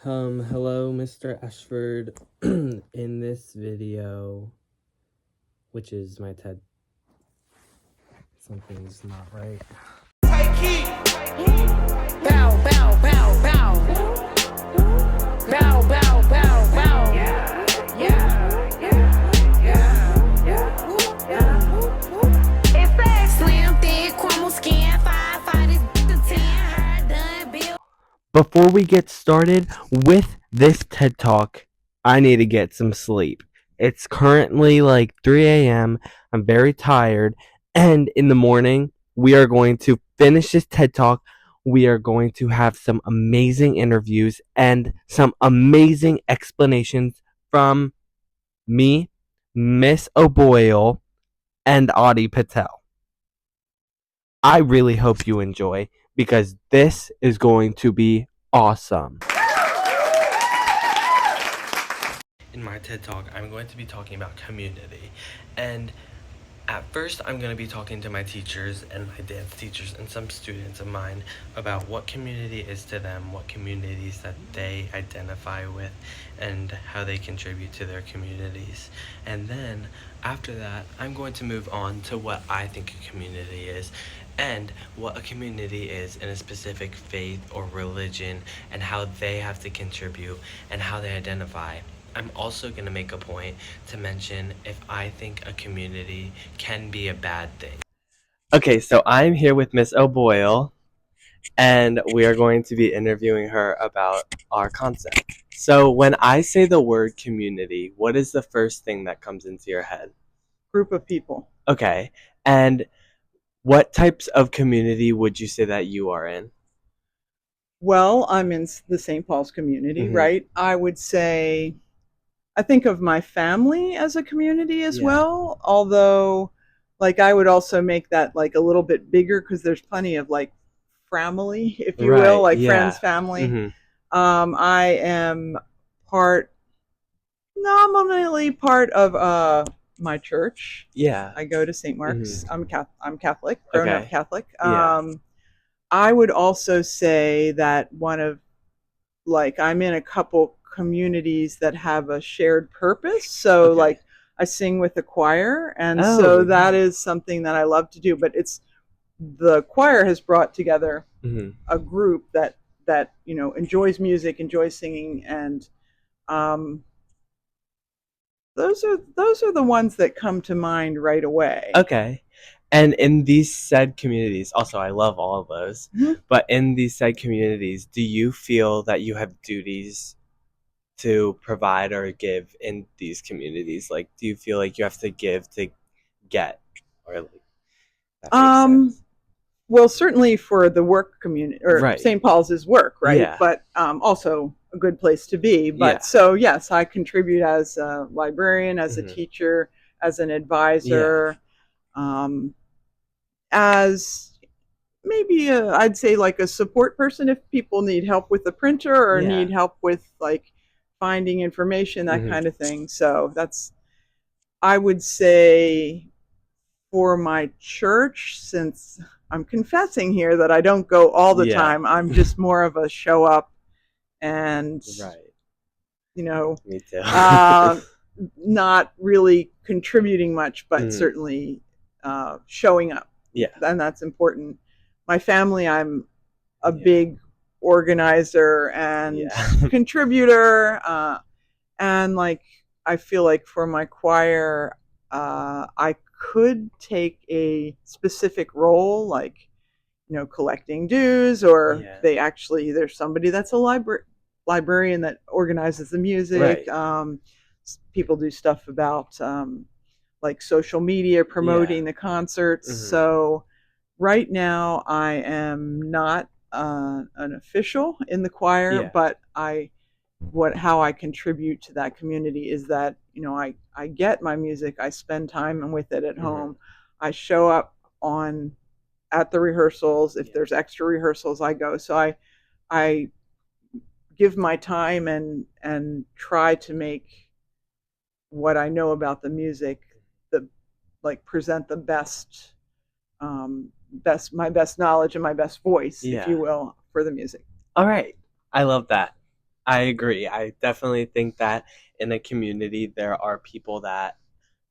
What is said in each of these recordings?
Hello, Mr. Ashford. In this video, which is my TED, something's not right. Take heat. Bow, bow, bow, bow. Bow, bow, bow, bow. Yeah, yeah, yeah, yeah, yeah. It's that slim, thick, crumble skin, 5'5", this 10, her done, built. Before we get started with this TED Talk, I need to get some sleep. It's currently like 3 a.m. I'm very tired, and in the morning, we are going to finish this TED Talk. We are going to have some amazing interviews and some amazing explanations from me, Miss O'Boyle, and Adi Patel. I really hope you enjoy because this is going to be awesome. In my TED Talk, I'm going to be talking about community. And at first, I'm going to be talking to my teachers and my dance teachers and some students of mine about what community is to them, what communities that they identify with, and how they contribute to their communities. And then, after that, I'm going to move on to what I think a community is, and what a community is in a specific faith or religion, and how they have to contribute, and how they identify. I'm also going to make a point to mention if I think a community can be a bad thing. Okay, so I'm here with Miss O'Boyle, and we are going to be interviewing her about our concept. So when I say the word community, what is the first thing that comes into your head? Group of people. Okay, and what types of community would you say that you are in? Well, I'm in the St. Paul's community, right? I would say I think of my family as a community as well, although like I would also make that like a little bit bigger because there's plenty of like family, if you will, like friends, family. I am nominally part of my church. Yeah. I go to St. Mark's. I'm Catholic, grown up Catholic. Yeah. I would also say that I'm in a couple communities that have a shared purpose. So like I sing with the choir, and so that is something that I love to do. But the choir has brought together a group that enjoys music, enjoys singing, and those are the ones that come to mind right away. Okay. And in these said communities, also I love all of those, but in these said communities, do you feel that you have duties to provide or give in these communities? Like, do you feel like you have to give to get? Or like, that makes sense. Well, certainly for the work community, or St. Paul's is work, right? Yeah. But also a good place to be. But so, yes, I contribute as a librarian, as a teacher, as an advisor, as maybe I'd say like a support person if people need help with the printer or need help with like finding information, that kind of thing. So I would say for my church, since I'm confessing here that I don't go all the time, I'm just more of a show up and, Me too. not really contributing much, but certainly showing up. Yeah. And that's important. My family, I'm a big organizer and contributor. And like, I feel like for my choir, I could take a specific role, like, collecting dues, or there's somebody that's a librarian that organizes the music. People do stuff about like social media promoting the concerts. So right now I am not an official in the choir, but how I contribute to that community is that I get my music, I spend time with it at home, I show up at the rehearsals. If there's extra rehearsals, I go. So I give my time and try to make what I know about the music present the best knowledge and my best voice, if you will, for the music. All right. I love that. I agree. I definitely think that in a community there are people that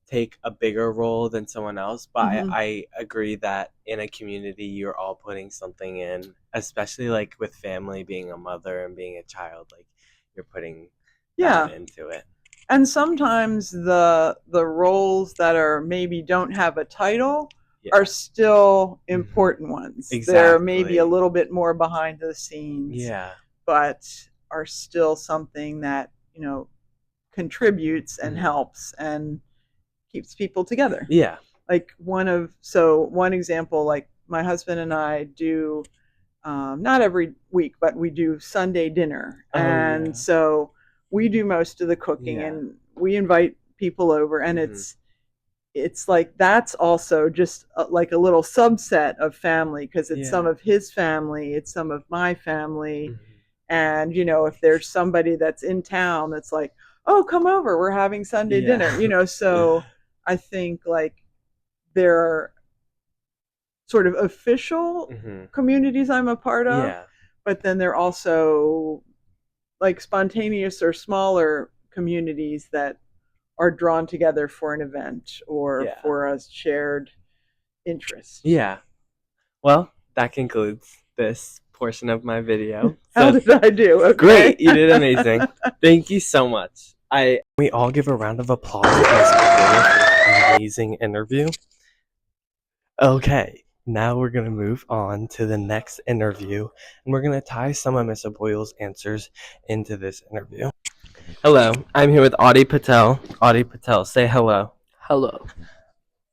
take a bigger role than someone else, but I agree that in a community you're all putting something in, especially like with family, being a mother and being a child, like you're putting Yeah. that into it. And sometimes the roles that are maybe don't have a title Yeah. are still important ones. They're maybe a Exactly. little bit more behind the scenes, Yeah. but are still something that, contributes and helps and keeps people together. Yeah. Like one example, like my husband and I do, not every week, but we do Sunday dinner. Oh, And yeah. so we do most of the cooking, Yeah. and we invite people over, and it's like that's also just like a little subset of family, because it's some Yeah. of his family, it's some of my family. Mhm. And if there's somebody that's in town that's like, oh, come over, we're having Sunday Yeah. dinner, so I think like there are sort of official Mhm. communities I'm a part of, Yeah. but then there are also like spontaneous or smaller communities that are drawn together for an event or Yeah. for a shared interest. Yeah. Well, that concludes this portion of my video. How So did I do? Okay. great, you did amazing. Thank you so much. We all give a round of applause to Miss Cordelia for that amazing interview. Okay, now we're gonna move on to the next interview, and we're gonna tie some of Miss O'Boyle's answers into this interview. Hello, I'm here with Audie Patel. Audie Patel, say hello. Hello.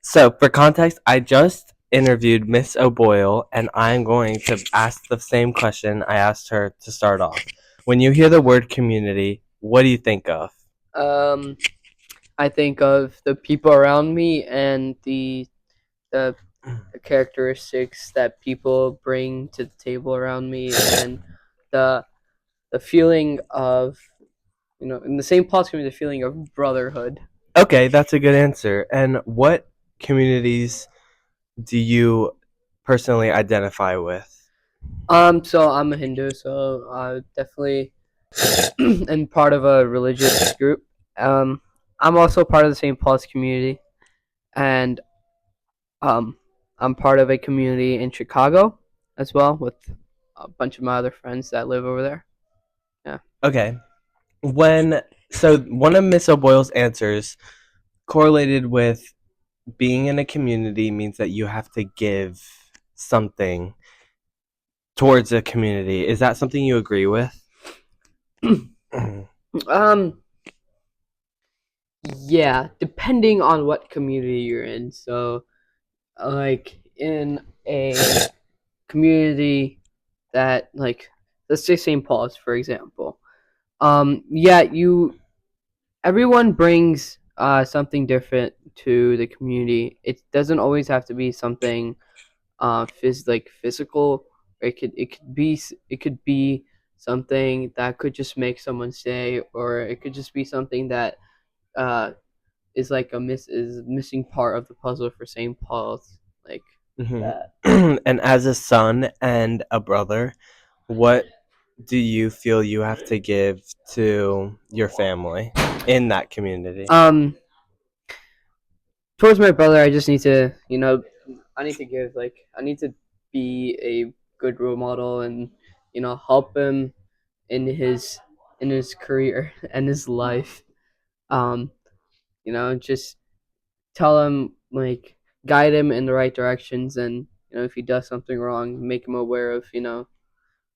So, for context, I just interviewed Miss O'Boyle, and I'm going to ask the same question I asked her to start off. When you hear the word community, what do you think of? I think of the people around me and the characteristics that people bring to the table around me, and the feeling of in the same plot community, the feeling of brotherhood. Okay, that's a good answer. And what communities do you personally identify with? So I'm a Hindu, so definitely am part of a religious group. I'm also part of the St. Paul's community, and Um, I'm part of a community in Chicago as well with a bunch of my other friends that live over there. Yeah. Okay. One of Miss O'Boyle's answers correlated with being in a community means that you have to give something towards a community. Is that something you agree with? Um. Yeah, depending on what community you're in. So, like in a community that, like, let's say St. Paul's, for example. Yeah, everyone brings something different to the community. It doesn't always have to be something physical. It could be something that could just make someone stay, or it could just be something that uh is like is missing part of the puzzle for St. Paul's, like that. And as a son and a brother, what do you feel you have to give to your family in that community? Towards my brother, I just need to, I need to be a good role model, and help him in his career and his life. Um, just tell him, like, guide him in the right directions, and if he does something wrong, make him aware of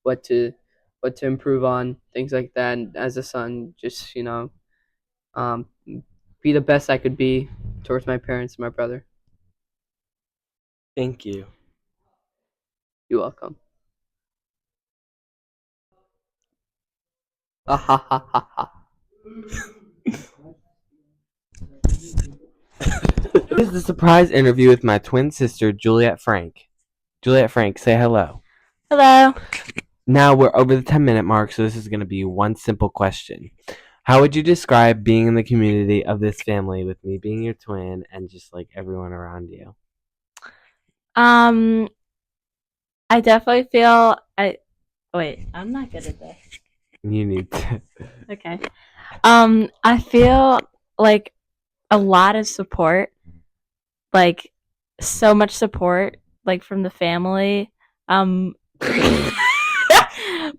what to what to improve on, things like that. And as a son, just um, be the best I could be towards my parents and my brother. Thank you. You're welcome. Ah, ha, ha, ha, ha. This is the surprise interview with my twin sister, Juliet Frank. Juliet Frank, say hello. Hello. Now we're over the 10-minute mark, so this is going to be one simple question. How would you describe being in the community of this family with me being your twin and just like everyone around you? I definitely feel I'm not good at this. You need to. Okay. I feel like a lot of support, like so much support, like from the family.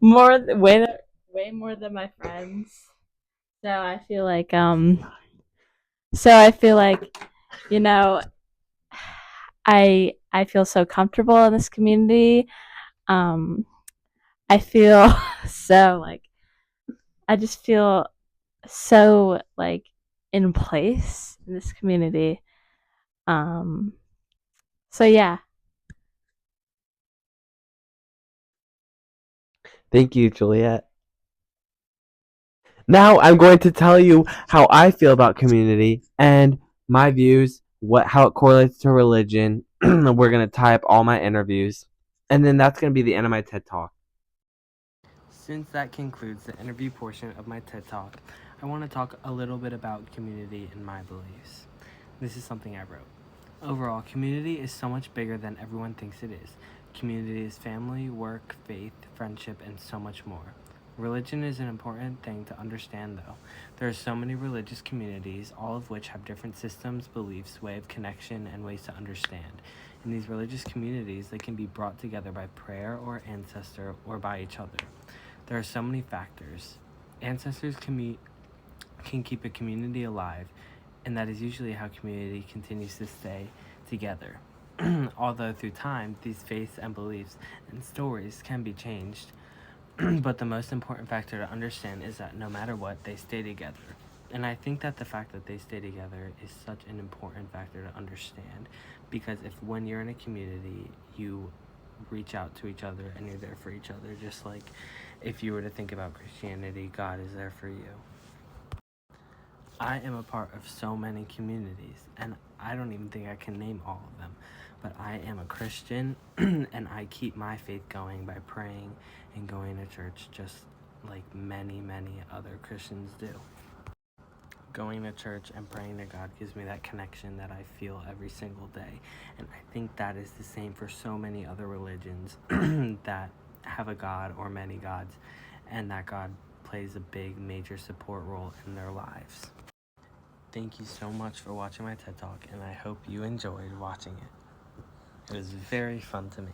More way more than my friends. So I feel like you know, I feel so comfortable in this community. Um I feel so like I just feel so like in place in this community. Um so yeah. Thank you, Juliet. Now I'm going to tell you how I feel about community and my views, how it correlates to religion. We're going to tie up all my interviews. And then that's going to be the end of my TED Talk. Since that concludes the interview portion of my TED Talk, I want to talk a little bit about community and my beliefs. This is something I wrote. Overall, community is so much bigger than everyone thinks it is. Community is family, work, faith, friendship, and so much more. Religion is an important thing to understand, though. There are so many religious communities, all of which have different systems, beliefs, way of connection, and ways to understand. In these religious communities, they can be brought together by prayer or ancestor or by each other. There are so many factors. Ancestors can keep a community alive, and that is usually how community continues to stay together. Although through time, these faiths and beliefs and stories can be changed, but the most important factor to understand is that no matter what, they stay together. And I think that the fact that they stay together is such an important factor to understand, because if when you're in a community, you reach out to each other and you're there for each other, just like if you were to think about Christianity, God is there for you. I am a part of so many communities, and I don't even think I can name all of them, but I am a Christian, and I keep my faith going by praying and going to church just like many, many other Christians do. Going to church and praying to God gives me that connection that I feel every single day, and I think that is the same for so many other religions that have a God or many gods, and that God plays a big, major support role in their lives. Thank you so much for watching my TED Talk, and I hope you enjoyed watching it. It was very fun to make.